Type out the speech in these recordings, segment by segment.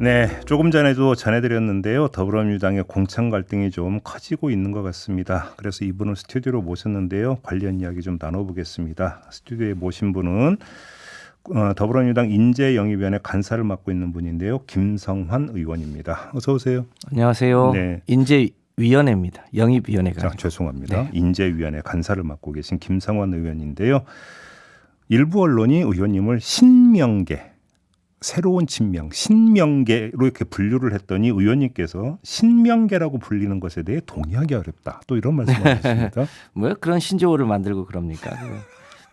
네, 조금 전에도 전해드렸는데요. 더불어민주당의 공천 갈등이 좀 커지고 있는 것 같습니다. 그래서 이분을 스튜디오로 모셨는데요. 관련 이야기 좀 나눠보겠습니다. 스튜디오에 모신 분은 더불어민주당 인재영입위원회 간사를 맡고 있는 분인데요. 김성환 의원입니다. 어서 오세요. 안녕하세요. 네. 인재위원회입니다. 영입위원회가. 죄송합니다. 네. 인재위원회 간사를 맡고 계신 김성환 의원인데요. 일부 언론이 의원님을 신명계, 새로운 친명, 신명계로 이렇게 분류를 했더니 의원님께서 신명계라고 불리는 것에 대해 동의하기 어렵다. 또 이런 말씀하셨습니다. 뭐 그런 신조어를 만들고 그럽니까?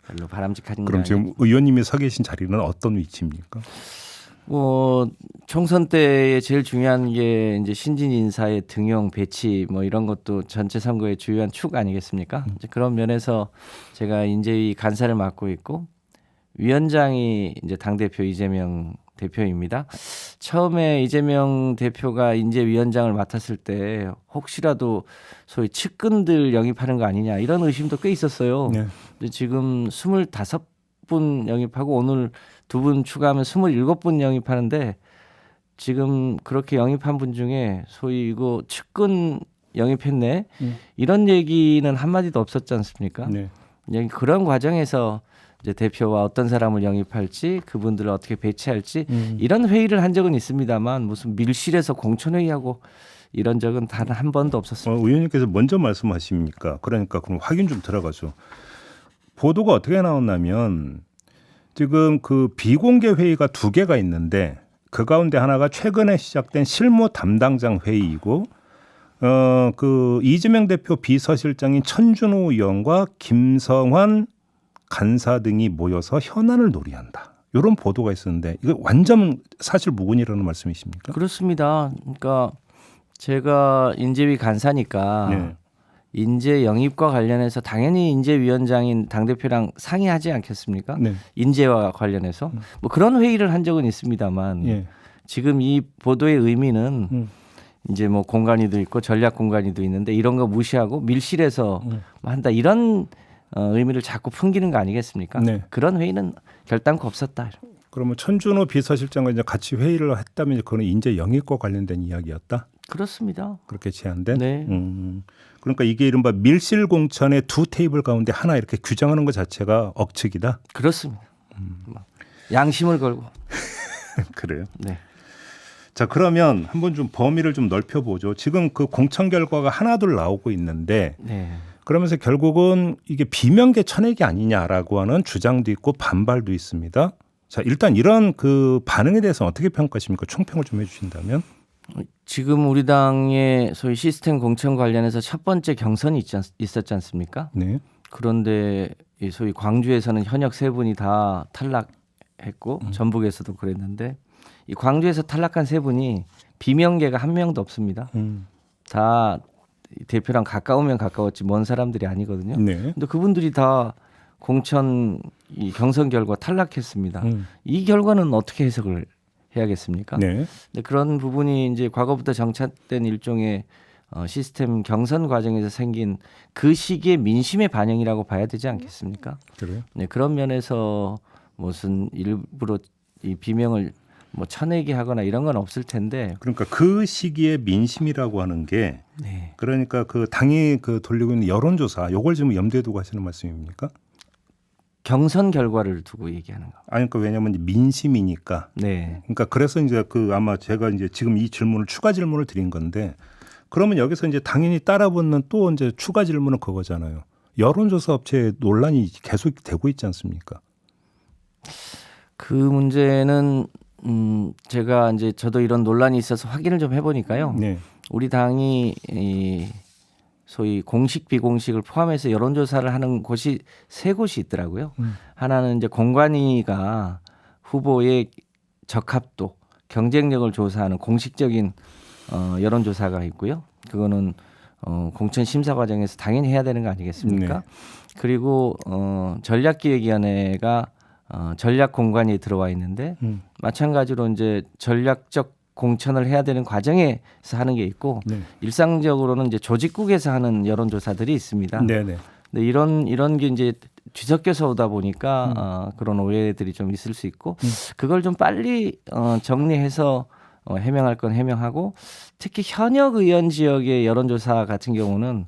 별로 바람직한 그럼 거 지금 의원님이 서 계신 자리는 어떤 위치입니까? 뭐 총선 때에 제일 중요한 게 이제 신진 인사의 등용 배치 뭐 이런 것도 전체 선거의 주요한 축 아니겠습니까? 이제 그런 면에서 제가 인재위 간사를 맡고 있고 위원장이 이제 당대표 이재명 대표입니다. 처음에 이재명 대표가 인재위원장을 맡았을 때 혹시라도 소위 측근들 영입하는 거 아니냐 이런 의심도 꽤 있었어요. 네. 근데 지금 25분 영입하고 오늘 2분 추가하면 27분 영입하는데 지금 그렇게 영입한 분 중에 소위 이거 측근 영입했네 이런 얘기는 한마디도 없었지 않습니까? 네. 그런 과정에서 이제 대표와 어떤 사람을 영입할지 그분들을 어떻게 배치할지 이런 회의를 한 적은 있습니다만 무슨 밀실에서 공천회의하고 이런 적은 단 한 번도 없었습니다. 의원님께서 먼저 말씀하십니까? 그러니까 그럼 확인 좀 들어가죠. 보도가 어떻게 나왔냐면 지금 그 비공개 회의가 2개가 있는데 그 가운데 하나가 최근에 시작된 실무 담당장 회의이고 그 이재명 대표 비서실장인 천준호 의원과 김성환 간사 등이 모여서 현안을 논의한다. 이런 보도가 있었는데 이거 완전 사실 무근이라는 말씀이십니까? 그렇습니다. 그러니까 제가 인재위 간사니까 네. 인재 영입과 관련해서 당연히 인재위원장인 당대표랑 상의하지 않겠습니까? 네. 인재와 관련해서 뭐 그런 회의를 한 적은 있습니다만 예. 지금 이 보도의 의미는 이제 뭐 공간이도 있고 전략 공간이도 있는데 이런 거 무시하고 밀실에서 뭐 한다 이런 의미를 자꾸 풍기는 거 아니겠습니까? 네. 그런 회의는 결단코 없었다. 그러면 천준호 비서실장과 이제 같이 회의를 했다면 그거는 인재 영입과 관련된 이야기였다. 그렇습니다. 그렇게 제안된. 네. 그러니까 이게 이른바 밀실 공천의 2 테이블 가운데 하나 이렇게 규정하는 것 자체가 억측이다. 그렇습니다. 양심을 걸고. 그래요. 네. 자, 그러면 한번 좀 범위를 좀 넓혀보죠. 지금 그 공천 결과가 하나둘 나오고 있는데 네. 그러면서 결국은 이게 비명계 천액이 아니냐라고 하는 주장도 있고 반발도 있습니다. 자, 일단 이런 그 반응에 대해서 어떻게 평가하십니까? 총평을 좀 해주신다면. 지금 우리 당의 소위 시스템 공천 관련해서 첫 번째 경선이 있었지 않습니까? 네. 그런데 이 소위 광주에서는 현역 3분이 다 탈락했고 전북에서도 그랬는데 이 광주에서 탈락한 3분이 비명계가 한 명도 없습니다. 다 대표랑 가까우면 가까웠지 먼 사람들이 아니거든요. 네. 근데 그분들이 다 공천 이 경선 결과 탈락했습니다. 이 결과는 어떻게 해석을 해야겠습니까? 네. 근데 그런 부분이 이제 과거부터 정착된 일종의 시스템 경선 과정에서 생긴 그 시기의 민심의 반영이라고 봐야 되지 않겠습니까? 그래요. 네, 그런 면에서 무슨 일부러 이 비명을 뭐 쳐내게 하거나 이런 건 없을 텐데. 그러니까 그 시기에 민심이라고 하는 게 네. 그러니까 그 당이 그 돌리고 있는 여론조사 요걸 지금 염두에 두고 하시는 말씀입니까? 경선 결과를 두고 얘기하는 거. 아니 그러니까 왜냐하면 민심이니까. 네. 그러니까 그래서 이제 그 아마 제가 이제 지금 이 질문을 추가 질문을 드린 건데 그러면 여기서 이제 당연히 따라붙는 또 이제 추가 질문은 그거잖아요. 여론조사 업체 논란이 계속 되고 있지 않습니까? 그 문제는 제가 이제 저도 이런 논란이 있어서 확인을 좀 해보니까요. 네. 우리 당이 이 소위 공식 비공식을 포함해서 여론조사를 하는 곳이 3곳이 있더라고요. 하나는 이제 공관위가 후보의 적합도, 경쟁력을 조사하는 공식적인 여론조사가 있고요. 그거는 공천 심사 과정에서 당연히 해야 되는 거 아니겠습니까? 네. 그리고 전략기획위원회가 전략 공관위에 들어와 있는데 마찬가지로 이제 전략적 공천을 해야 되는 과정에서 하는 게 있고 네. 일상적으로는 이제 조직국에서 하는 여론조사들이 있습니다. 네네. 근데 이런 게 이제 뒤섞여서 오다 보니까 그런 오해들이 좀 있을 수 있고 그걸 좀 빨리 정리해서 해명할 건 해명하고 특히 현역 의원 지역의 여론조사 같은 경우는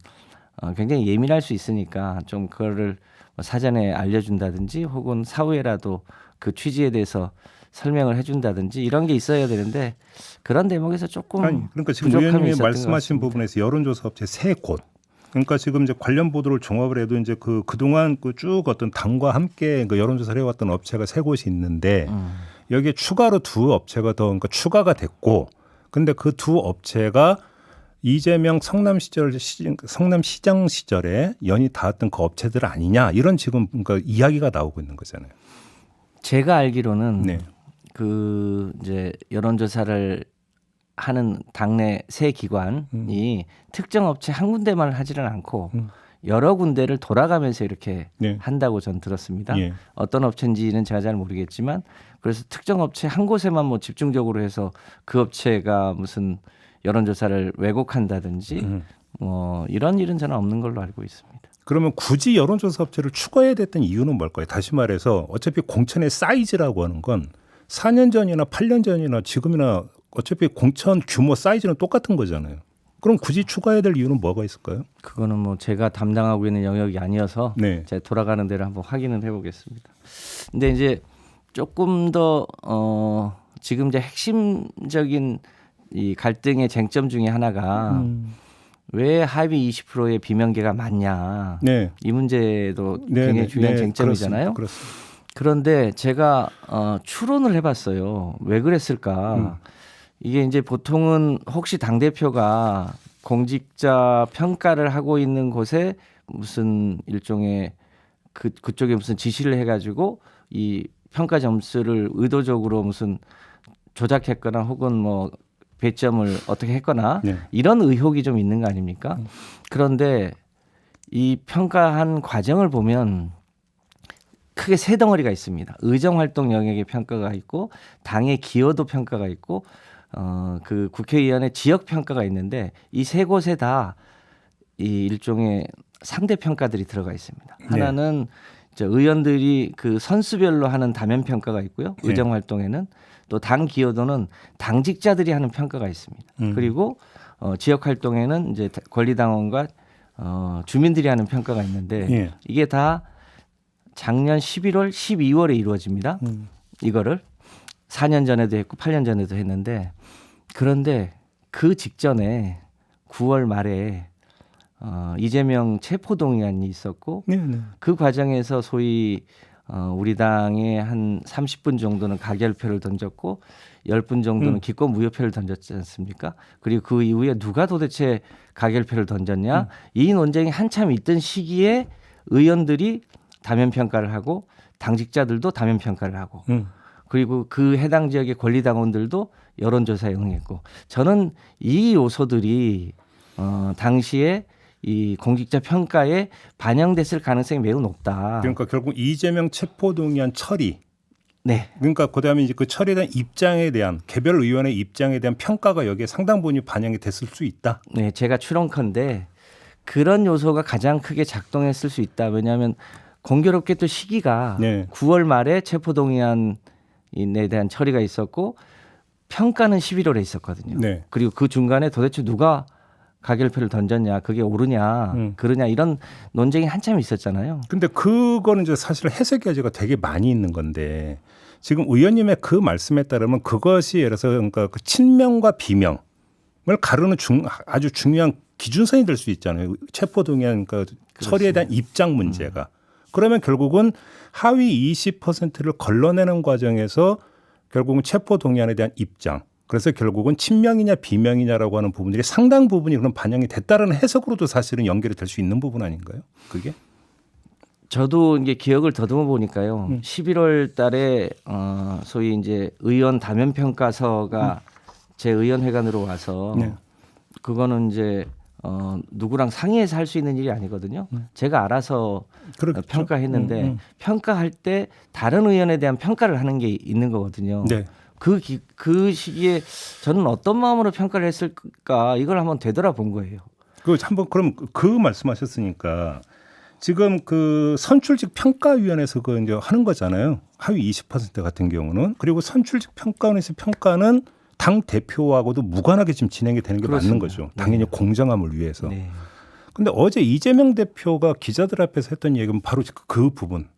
굉장히 예민할 수 있으니까 좀 그거를 사전에 알려준다든지 혹은 사후에라도 그 취지에 대해서 설명을 해준다든지 이런 게 있어야 되는데 그런 대목에서 조금 아니, 그러니까 지금 부족함이 의원님이 있었던 것 말씀하신 같습니다. 부분에서 여론조사 업체 3곳. 그러니까 지금 이제 관련 보도를 종합을 해도 이제 그동안 쭉 어떤 당과 함께 그 여론조사를 해왔던 업체가 3곳이 있는데 여기에 추가로 2 업체가 더 그러니까 추가가 됐고 근데 그 2 업체가 이재명 성남시장 시절에 연이 닿았던 그 업체들 아니냐 이런 지금 그러니까 이야기가 나오고 있는 거잖아요. 제가 알기로는 네. 그 이제 여론조사를 하는 당내 세 기관이 특정 업체 한 군데만 하지는 않고 여러 군데를 돌아가면서 이렇게 네. 한다고 전 들었습니다. 예. 어떤 업체인지는 제가 잘 모르겠지만 그래서 특정 업체 한 곳에만 뭐 집중적으로 해서 그 업체가 무슨 여론조사를 왜곡한다든지 뭐 이런 일은 저는 없는 걸로 알고 있습니다. 그러면 굳이 여론조사 업체를 추가해야 됐던 이유는 뭘까요? 다시 말해서 어차피 공천의 사이즈라고 하는 건 4년 전이나 8년 전이나 지금이나 어차피 공천 규모 사이즈는 똑같은 거잖아요. 그럼 굳이 추가해야 될 이유는 뭐가 있을까요? 그거는 뭐 제가 담당하고 있는 영역이 아니어서 네. 제가 돌아가는 대로 한번 확인을 해보겠습니다. 근데 이제 조금 더 지금 이제 핵심적인 이 갈등의 쟁점 중에 하나가 왜 하위 20%의 비명계가 많냐 네. 이 문제도 네, 굉장히 네, 중요한 네, 쟁점이잖아요. 그렇습니다. 그런데 제가 추론을 해봤어요. 왜 그랬을까? 이게 이제 보통은 혹시 당 대표가 공직자 평가를 하고 있는 곳에 무슨 일종의 그쪽에 무슨 지시를 해가지고 이 평가 점수를 의도적으로 무슨 조작했거나 혹은 뭐 배점을 어떻게 했거나 네. 이런 의혹이 좀 있는 거 아닙니까? 그런데 이 평가한 과정을 보면 크게 3덩어리가 있습니다. 의정활동 영역의 평가가 있고 당의 기여도 평가가 있고 그 국회의원의 지역 평가가 있는데 이 3곳에 다 이 일종의 상대 평가들이 들어가 있습니다. 하나는 이제 의원들이 그 선수별로 하는 다면 평가가 있고요. 네. 의정활동에는 또 당 기여도는 당직자들이 하는 평가가 있습니다. 그리고 지역 활동에는 이제 권리당원과 주민들이 하는 평가가 있는데 예. 이게 다 작년 11월, 12월에 이루어집니다. 이거를 4년 전에도 했고 8년 전에도 했는데 그런데 그 직전에 9월 말에 이재명 체포동의안이 있었고 네, 네. 그 과정에서 소위 우리 당의 한 30분 정도는 가결표를 던졌고 10분 정도는 기권 무효표를 던졌지 않습니까? 그리고 그 이후에 누가 도대체 가결표를 던졌냐? 이 논쟁이 한참 있던 시기에 의원들이 다면 평가를 하고 당직자들도 다면 평가를 하고 그리고 그 해당 지역의 권리당원들도 여론조사에 응했고 저는 이 요소들이 당시에 이 공직자 평가에 반영됐을 가능성이 매우 높다. 그러니까 결국 이재명 체포동의안 처리. 네. 그러니까 그다음에 이제 그 처리에 대한 입장에 대한 개별 의원의 입장에 대한 평가가 여기에 상당 부분이 반영이 됐을 수 있다. 네, 제가 추론컨대 그런 요소가 가장 크게 작동했을 수 있다. 왜냐하면 공교롭게 또 시기가 네. 9월 말에 체포동의안에 대한 처리가 있었고 평가는 11월에 있었거든요. 네. 그리고 그 중간에 도대체 누가 가결표를 던졌냐, 그게 옳으냐, 그러냐 이런 논쟁이 한참 있었잖아요. 근데 그거는 이제 사실 해석 여지가 되게 많이 있는 건데 지금 의원님의 그 말씀에 따르면 그것이 예를 들어서 그러니까 그 친명과 비명을 가르는 아주 중요한 기준선이 될 수 있잖아요. 체포동의안 그러니까 처리에 대한 입장 문제가. 그러면 결국은 하위 20%를 걸러내는 과정에서 결국은 체포동의안에 대한 입장. 그래서 결국은 친명이냐 비명이냐라고 하는 부분들이 상당 부분이 그런 반영이 됐다는 해석으로도 사실은 연결이 될 수 있는 부분 아닌가요? 그게? 저도 이제 기억을 더듬어 보니까요. 11월 달에 소위 이제 의원 다면 평가서가 제 의원회관으로 와서 네. 그거는 이제 누구랑 상의해서 할 수 있는 일이 아니거든요. 제가 알아서 그렇겠죠. 평가했는데 평가할 때 다른 의원에 대한 평가를 하는 게 있는 거거든요. 네. 그 시기에 저는 어떤 마음으로 평가를 했을까 이걸 한번 되돌아본 거예요. 그 한번 그럼 그 말씀하셨으니까 지금 그 선출직 평가위원회에서 그 이제 하는 거잖아요. 하위 20% 같은 경우는 그리고 선출직 평가원에서 평가는 당 대표하고도 무관하게 지금 진행이 되는 게 맞는 그렇습니다. 거죠. 당연히 공정함을 위해서. 네. 근데 어제 이재명 대표가 기자들 앞에서 했던 얘기는 바로 그 부분.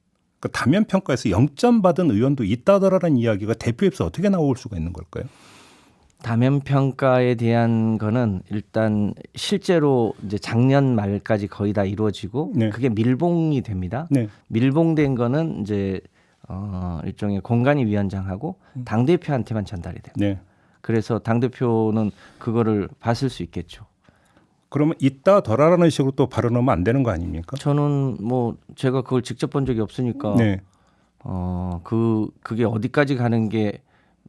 그러니까 다면 평가에서 0점 받은 의원도 있다더라라는 이야기가 대표에서 어떻게 나올 수가 있는 걸까요? 다면 평가에 대한 거는 일단 실제로 이제 작년 말까지 거의 다 이루어지고 네. 그게 밀봉이 됩니다. 네. 밀봉된 거는 이제 일종의 공관위 위원장하고 당 대표한테만 전달이 돼요. 네. 그래서 당 대표는 그거를 봤을 수 있겠죠. 그러면 있다더라라는 식으로 또 발언하면 안 되는 거 아닙니까? 저는 뭐 제가 그걸 직접 본 적이 없으니까 네. 그게 어디까지 가는 게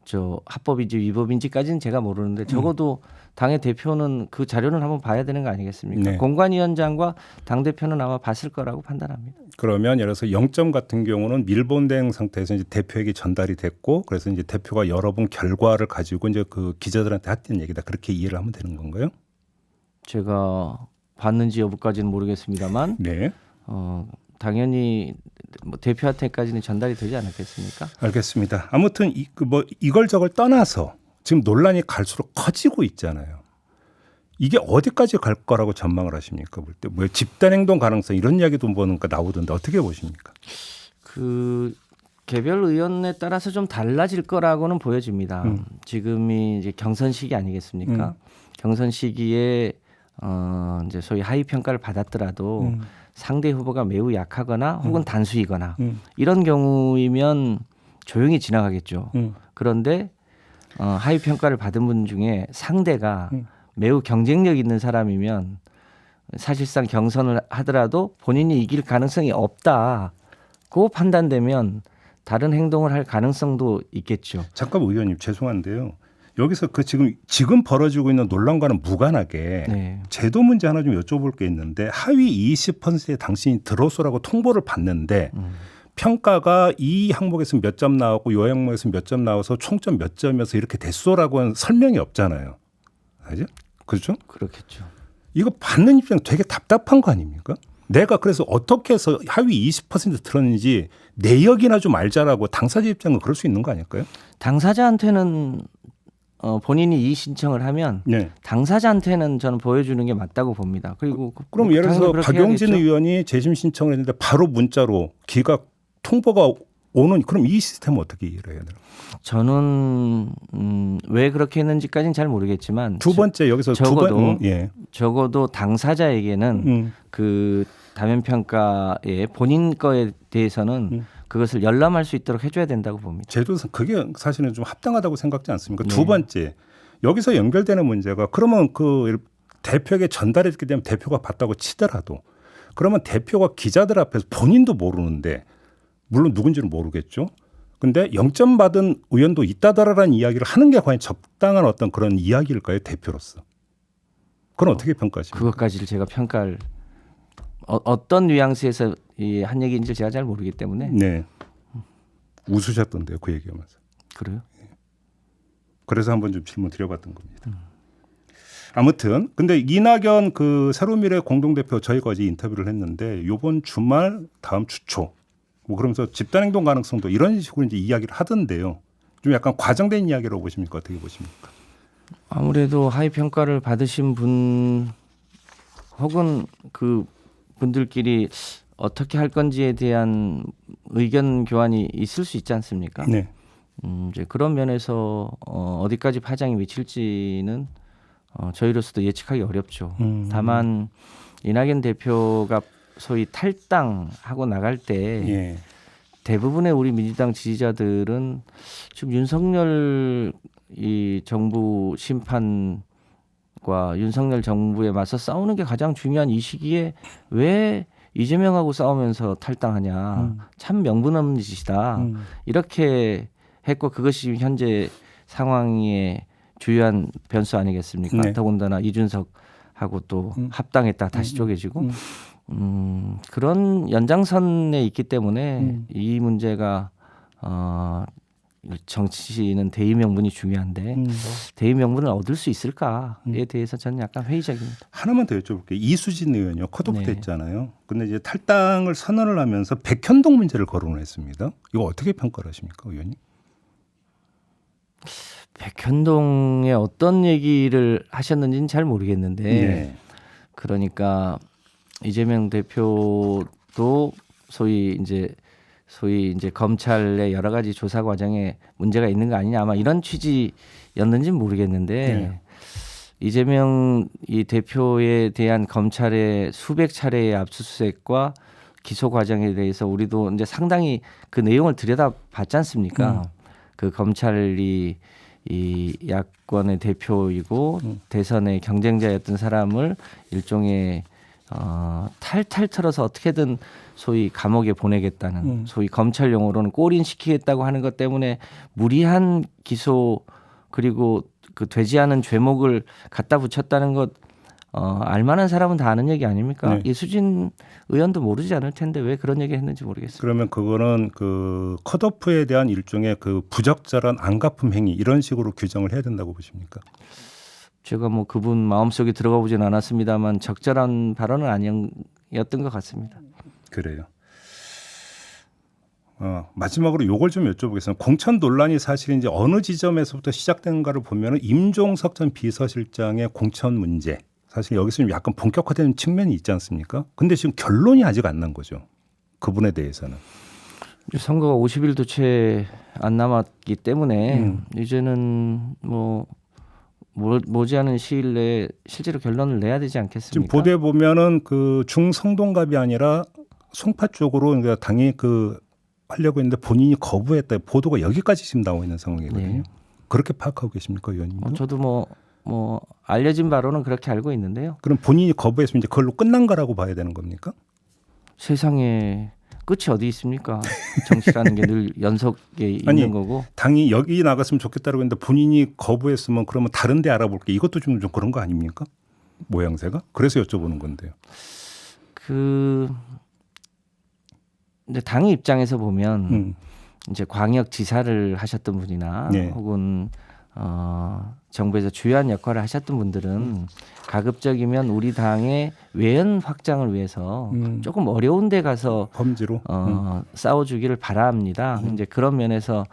저 합법인지 위법인지까지는 제가 모르는데 적어도 당의 대표는 그 자료는 한번 봐야 되는 거 아니겠습니까? 네. 공관위원장과 당 대표는 아마 봤을 거라고 판단합니다. 그러면 예를 들어서 0점 같은 경우는 밀본된 상태에서 이제 대표에게 전달이 됐고 그래서 이제 대표가 여러 번 결과를 가지고 이제 그 기자들한테 했던 얘기다. 그렇게 이해를 하면 되는 건가요? 제가 봤는지 여부까지는 모르겠습니다만 네. 당연히 뭐 대표한테까지는 전달이 되지 않았겠습니까? 알겠습니다. 아무튼 이걸 저걸 떠나서 지금 논란이 갈수록 커지고 있잖아요. 이게 어디까지 갈 거라고 전망을 하십니까? 볼 때 뭐 집단 행동 가능성 이런 이야기도 보니까 나오던데 어떻게 보십니까? 그 개별 의원에 따라서 좀 달라질 거라고는 보여집니다. 지금이 이제 경선 시기 아니겠습니까? 경선 시기에 이제 소위 하위 평가를 받았더라도 상대 후보가 매우 약하거나 혹은 단수이거나 이런 경우이면 조용히 지나가겠죠. 그런데 하위 평가를 받은 분 중에 상대가 매우 경쟁력 있는 사람이면 사실상 경선을 하더라도 본인이 이길 가능성이 없다고 판단되면 다른 행동을 할 가능성도 있겠죠. 잠깐 의원님 죄송한데요. 여기서 그 지금 벌어지고 있는 논란과는 무관하게 네. 제도 문제 하나 좀 여쭤볼 게 있는데 하위 20%의 당신이 들어서라고 통보를 받는데 평가가 이 항목에서 몇 점 나왔고 요 항목에서 몇 점 나와서 총점 몇 점이어서 이렇게 됐소라고 하는 설명이 없잖아요. 알죠? 그렇죠? 그렇겠죠. 이거 받는 입장 되게 답답한 거 아닙니까? 내가 그래서 어떻게 해서 하위 20% 들었는지 내역이나 좀 알자라고 당사자 입장은 그럴 수 있는 거 아닐까요? 당사자한테는 본인이 이의 신청을 하면 네. 당사자한테는 저는 보여주는 게 맞다고 봅니다. 그리고 그럼 예를 당연히 들어서 그렇게 박용진 해야겠죠. 의원이 재심 신청을 했는데 바로 문자로 기각 통보가 오는 그럼 이 시스템은 어떻게 이해를 해야 되나? 저는 왜 그렇게 했는지까지는 잘 모르겠지만 두 번째 여기서 적어도 예. 적어도 당사자에게는 그 다면 평가의 본인 거에 대해서는 그것을 열람할 수 있도록 해줘야 된다고 봅니다. 제도상 그게 사실은 좀 합당하다고 생각지 않습니까? 네. 두 번째 여기서 연결되는 문제가 그러면 그 대표에게 전달했기 때문에 대표가 봤다고 치더라도 그러면 대표가 기자들 앞에서 본인도 모르는데 물론 누군지는 모르겠죠. 근데 0점 받은 의원도 있다더라라는 이야기를 하는 게 과연 적당한 어떤 그런 이야기일까요? 대표로서. 그건 어떻게 평가하십니까? 그것까지를 제가 평가를 어떤 뉘앙스에서 한 얘기인지 제가 잘 모르기 때문에 네. 웃으셨던데요. 그 얘기하면서. 그래요? 그래서 한번 좀 질문 드려봤던 겁니다. 아무튼 근데 이낙연 그 새로미래 공동대표 저희가 어제 인터뷰를 했는데 이번 주말 다음 주 초 뭐 그러면서 집단행동 가능성도 이런 식으로 이제 이야기를 하던데요. 좀 약간 과장된 이야기라고 보십니까? 어떻게 보십니까? 아무래도 하위 평가를 받으신 분 혹은 그 분들끼리 어떻게 할 건지에 대한 의견 교환이 있을 수 있지 않습니까? 네. 이제 그런 면에서 어디까지 파장이 미칠지는 저희로서도 예측하기 어렵죠. 다만 이낙연 대표가 소위 탈당하고 나갈 때 예. 대부분의 우리 민주당 지지자들은 지금 윤석열 이 정부 심판과 윤석열 정부에 맞서 싸우는 게 가장 중요한 이 시기에 왜 이재명하고 싸우면서 탈당하냐. 참 명분 없는 짓이다. 이렇게 했고 그것이 현재 상황의 주요한 변수 아니겠습니까? 네. 더군다나 이준석하고 또 합당했다 다시 쪼개지고 그런 연장선에 있기 때문에 이 문제가 정치는 대의 명분이 중요한데 대의 명분을 얻을 수 있을까에 대해서 저는 약간 회의적입니다. 하나만 더 여쭤볼게요. 이수진 의원이요. 컷오프 네. 됐잖아요. 근데 이제 탈당을 선언을 하면서 백현동 문제를 거론을 했습니다. 이거 어떻게 평가를 하십니까, 의원님? 백현동에 어떤 얘기를 하셨는지는 잘 모르겠는데 네. 그러니까 이재명 대표도 소위 이제 검찰의 여러 가지 조사 과정에 문제가 있는 거 아니냐 아마 이런 취지였는지는 모르겠는데 네. 이재명 이 대표에 대한 검찰의 수백 차례의 압수수색과 기소 과정에 대해서 우리도 이제 상당히 그 내용을 들여다봤지 않습니까? 그 검찰이 이 야권의 대표이고 대선의 경쟁자였던 사람을 일종의 탈탈 털어서 어떻게든 소위 감옥에 보내겠다는 소위 검찰 용어로는 꼬린시키겠다고 하는 것 때문에 무리한 기소 그리고 그 되지 않은 죄목을 갖다 붙였다는 것 알만한 사람은 다 아는 얘기 아닙니까? 네. 이수진 의원도 모르지 않을 텐데 왜 그런 얘기 했는지 모르겠어요. 그러면 그거는 그 컷오프에 대한 일종의 그 부적절한 안갚음 행위 이런 식으로 규정을 해야 된다고 보십니까? 제가 뭐 그분 마음속에 들어가 보진 않았습니다만 적절한 발언은 아니었던 것 같습니다. 그래요. 마지막으로 요걸 좀 여쭤보겠습니다. 공천 논란이 사실 이제 어느 지점에서부터 시작된가를 보면은 임종석 전 비서실장의 공천 문제. 사실 여기서 좀 약간 본격화되는 측면이 있지 않습니까? 근데 지금 결론이 아직 안 난 거죠. 그분에 대해서는. 선거가 50일도 채 안 남았기 때문에 이제는 뭐 머지않은 시일 내에 실제로 결론을 내야 되지 지금 않겠습니까? 보도에 보면은 그 중성동갑이 아니라 송파 쪽으로 그러니까 당이 그 하려고 했는데 본인이 거부했다. 보도가 여기까지 지금 나와 있는 상황이거든요. 네. 그렇게 파악하고 계십니까, 의원님? 저도 뭐 알려진 바로는 그렇게 알고 있는데요. 그럼 본인이 거부했으면 이제 그걸로 끝난 거라고 봐야 되는 겁니까? 세상에 끝이 어디 있습니까? 정치라는 게 늘 연속에 있는 아니, 거고. 당이 여기 나갔으면 좋겠다고 했는데 본인이 거부했으면 그러면 다른 데 알아볼게. 이것도 좀 그런 거 아닙니까? 모양새가? 그래서 여쭤보는 건데요. 근데 당의 입장에서 보면 이제 광역 지사를 하셨던 분이나 네. 혹은 정부에서 주요한 역할을 하셨던 분들은 가급적이면 우리 당의 외연 확장을 위해서 조금 어려운 데 가서 범지로. 싸워주기를 바랍니다. 이제 그런 면에서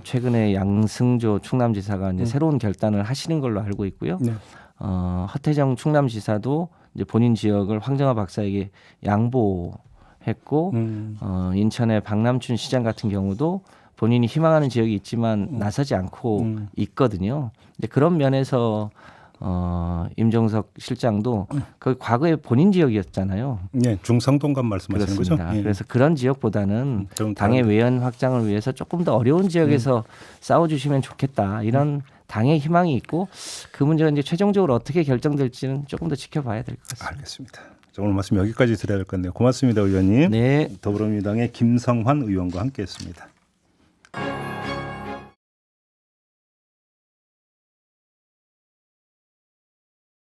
최근에 양승조 충남지사가 이제 새로운 결단을 하시는 걸로 알고 있고요. 네. 허태정 충남지사도 이제 본인 지역을 황정화 박사에게 양보했고 인천의 박남춘 시장 같은 경우도 본인이 희망하는 지역이 있지만 나서지 않고 있거든요. 근데 그런 면에서 임종석 실장도 그 과거에 본인 지역이었잖아요. 네, 중성동갑 말씀하시는 그렇습니다. 거죠? 예. 그래서 그런 지역보다는 좀 당의 다른- 외연 확장을 위해서 조금 더 어려운 지역에서 싸워주시면 좋겠다. 이런 당의 희망이 있고 그 문제가 이제 최종적으로 어떻게 결정될지는 조금 더 지켜봐야 될 것 같습니다. 알겠습니다. 자, 오늘 말씀 여기까지 드려야 될 것 같네요. 고맙습니다, 의원님. 네. 더불어민주당의 김성환 의원과 함께했습니다.